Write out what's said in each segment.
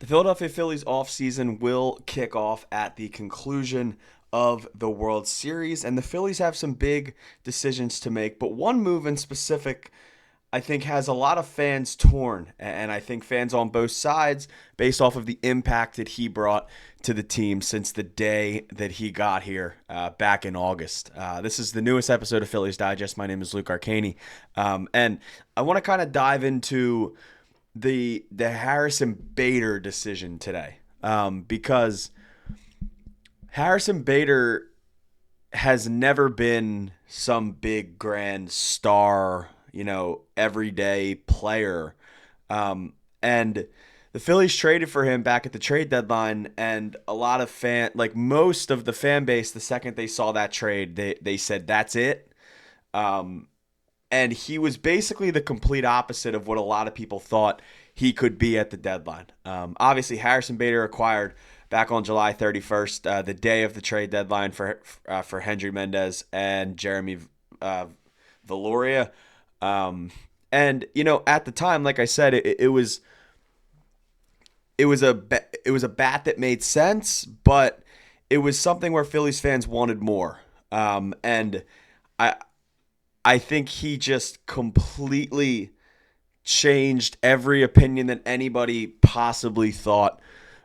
The Philadelphia Phillies offseason will kick off at the conclusion of the World Series, and the Phillies have some big decisions to make. But one move in specific, I think, has a lot of fans torn, and I think fans on both sides, based off of the impact that he brought to the team since the day that he got here back in August. This is the newest episode of Phillies Digest. My name is Luke Arcaini, and I want to kind of dive into the Harrison Bader decision today, because Harrison Bader has never been some big grand star, everyday player. And the Phillies traded for him back at the trade deadline, and a lot of most of the fan base, the second they saw that trade, they said that's it. And he was basically the complete opposite of what a lot of people thought he could be at the deadline. Obviously, Harrison Bader acquired back on July 31st, the day of the trade deadline for Hendry Mendez and Jeremy Valoria. And at the time, like I said, it was a bat that made sense, but it was something where Phillies fans wanted more. And I think he just completely changed every opinion that anybody possibly thought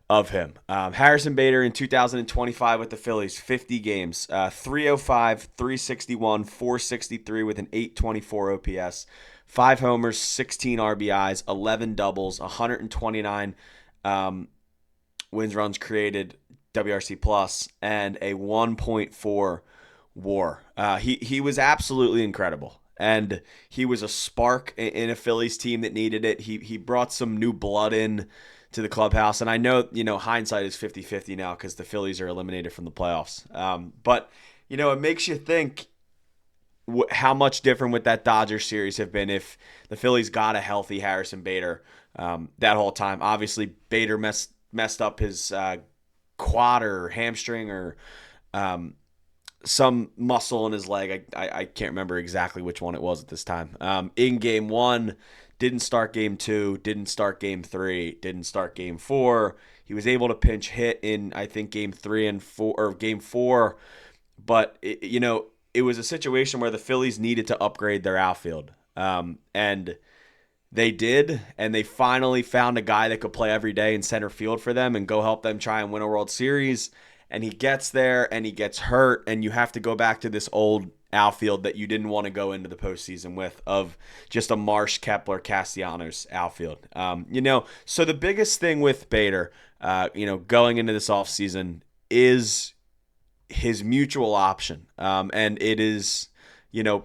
of him. Harrison Bader in 2025 with the Phillies, 50 games, 305, 361, 463 with an 824 OPS, 5 homers, 16 RBIs, 11 doubles, 129 wins, runs created, WRC plus, and a 1.4 WAR. He was absolutely incredible, and he was a spark in a Phillies team that needed it. He brought some new blood in to the clubhouse, and I know hindsight is 50-50 now because the Phillies are eliminated from the playoffs. But it makes you think how much different would that Dodgers series have been if the Phillies got a healthy Harrison Bader that whole time. Obviously, Bader messed up his quad or hamstring or some muscle in his leg. I can't remember exactly which one it was at this time. In game 1, didn't start game 2, didn't start game 3, didn't start game 4. He was able to pinch hit in, I think, game 3 and 4, or game 4. But, it was a situation where the Phillies needed to upgrade their outfield. And they did, and they finally found a guy that could play every day in center field for them and go help them try and win a World Series. And he gets there, and he gets hurt, and you have to go back to this old outfield that you didn't want to go into the postseason with, of just a Marsh, Kepler, Castellanos outfield. So the biggest thing with Bader, going into this offseason is his mutual option. And it is,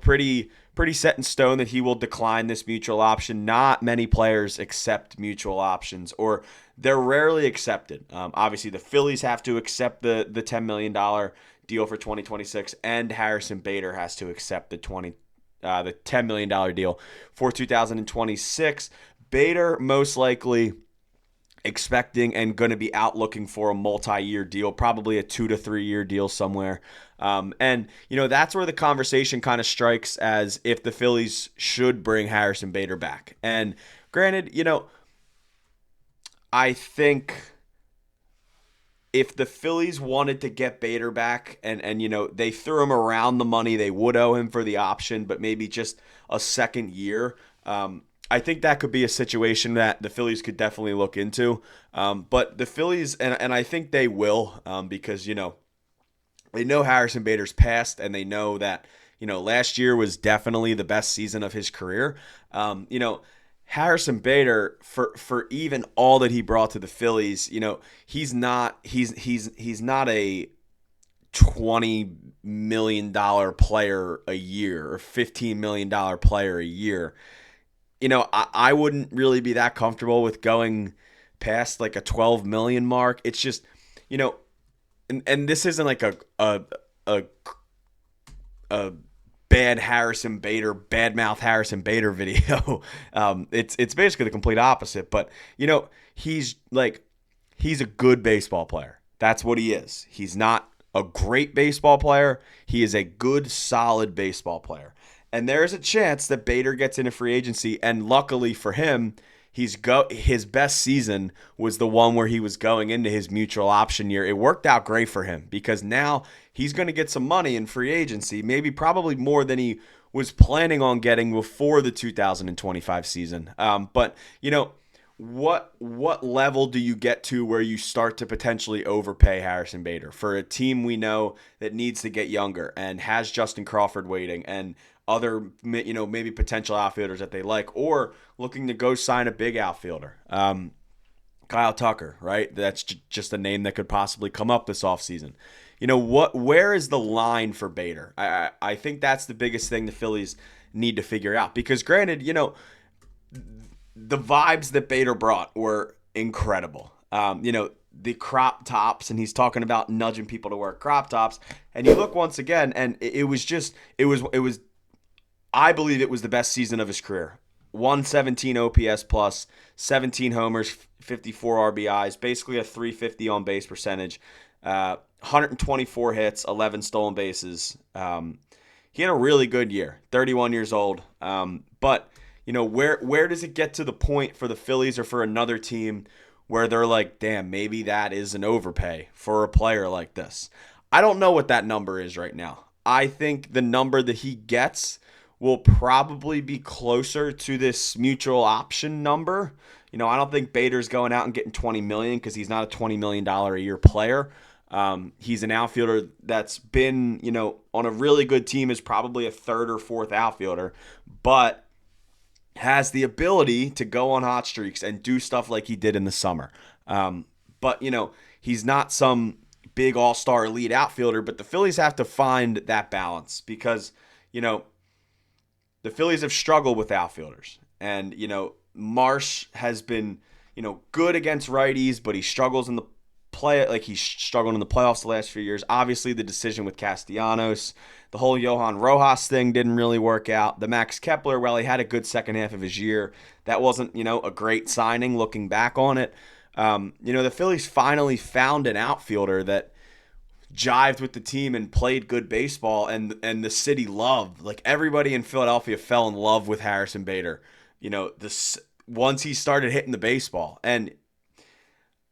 pretty set in stone that he will decline this mutual option. Not many players accept mutual options, or they're rarely accepted. Obviously, the Phillies have to accept the $10 million deal for 2026, and Harrison Bader has to accept the $10 million deal for 2026. Bader most likely expecting and going to be out looking for a multi-year deal, probably a 2 to 3 year deal somewhere. And that's where the conversation kind of strikes as if the Phillies should bring Harrison Bader back. And granted, I think if the Phillies wanted to get Bader back and they threw him around the money they would owe him for the option, but maybe just a second year, I think that could be a situation that the Phillies could definitely look into. But the Phillies, and I think they will, because, they know Harrison Bader's past, and they know that, last year was definitely the best season of his career. Harrison Bader, for even all that he brought to the Phillies, he's not a $20 million player a year or $15 million player a year. I wouldn't really be that comfortable with going past like a 12 million mark. It's just, and this isn't like a bad Harrison Bader, badmouth Harrison Bader video. It's basically the complete opposite. But he's a good baseball player. That's what he is. He's not a great baseball player. He is a good, solid baseball player. And there's a chance that Bader gets into free agency, and luckily for him, his best season was the one where he was going into his mutual option year. It worked out great for him because now he's going to get some money in free agency, maybe probably more than he was planning on getting before the 2025 season. But what level do you get to where you start to potentially overpay Harrison Bader for a team we know that needs to get younger and has Justin Crawford waiting and other maybe potential outfielders that they like, or looking to go sign a big outfielder? Kyle Tucker, right? That's just a name that could possibly come up this offseason. Where is the line for Bader? I think that's the biggest thing the Phillies need to figure out, because granted, the vibes that Bader brought were incredible. The crop tops, and he's talking about nudging people to wear crop tops. And you look once again, and it was. I believe it was the best season of his career. 117 OPS plus, 17 homers, 54 RBIs, basically a 350 on base percentage, 124 hits, 11 stolen bases. He had a really good year. 31 years old, but. Where does it get to the point for the Phillies or for another team where they're like, damn, maybe that is an overpay for a player like this? I don't know what that number is right now. I think the number that he gets will probably be closer to this mutual option number. I don't think Bader's going out and getting $20 million because he's not a $20 million a year player. He's an outfielder that's been, on a really good team, is probably a third or fourth outfielder, but has the ability to go on hot streaks and do stuff like he did in the summer. But he's not some big all-star elite outfielder, but the Phillies have to find that balance because, the Phillies have struggled with outfielders. And, Marsh has been, good against righties, but he struggles in the he's struggled in the playoffs the last few years. Obviously, the decision with Castellanos, the whole Johan Rojas thing didn't really work out. The Max Kepler, well, he had a good second half of his year. That wasn't, a great signing looking back on it. The Phillies finally found an outfielder that jived with the team and played good baseball, and the city loved. Like, everybody in Philadelphia fell in love with Harrison Bader. Once he started hitting the baseball. And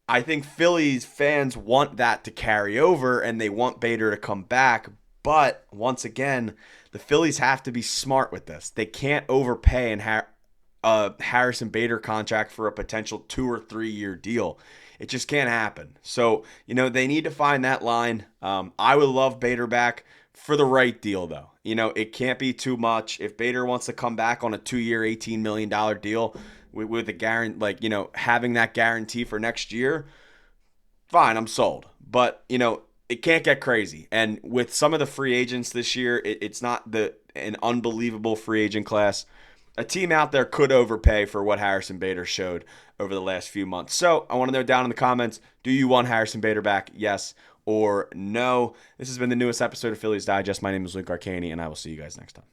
I think Phillies fans want that to carry over, and they want Bader to come back. But once again, the Phillies have to be smart with this. They can't overpay a Harrison Bader contract for a potential 2 or 3 year deal. It just can't happen. So, they need to find that line. I would love Bader back for the right deal, though. It can't be too much. If Bader wants to come back on a 2-year, $18 million deal with a guarantee, having that guarantee for next year, fine, I'm sold. But, it can't get crazy. And with some of the free agents this year, it's not an unbelievable free agent class. A team out there could overpay for what Harrison Bader showed over the last few months. So I want to know down in the comments, do you want Harrison Bader back? Yes or no? This has been the newest episode of Phillies Digest. My name is Luke Arcaini, and I will see you guys next time.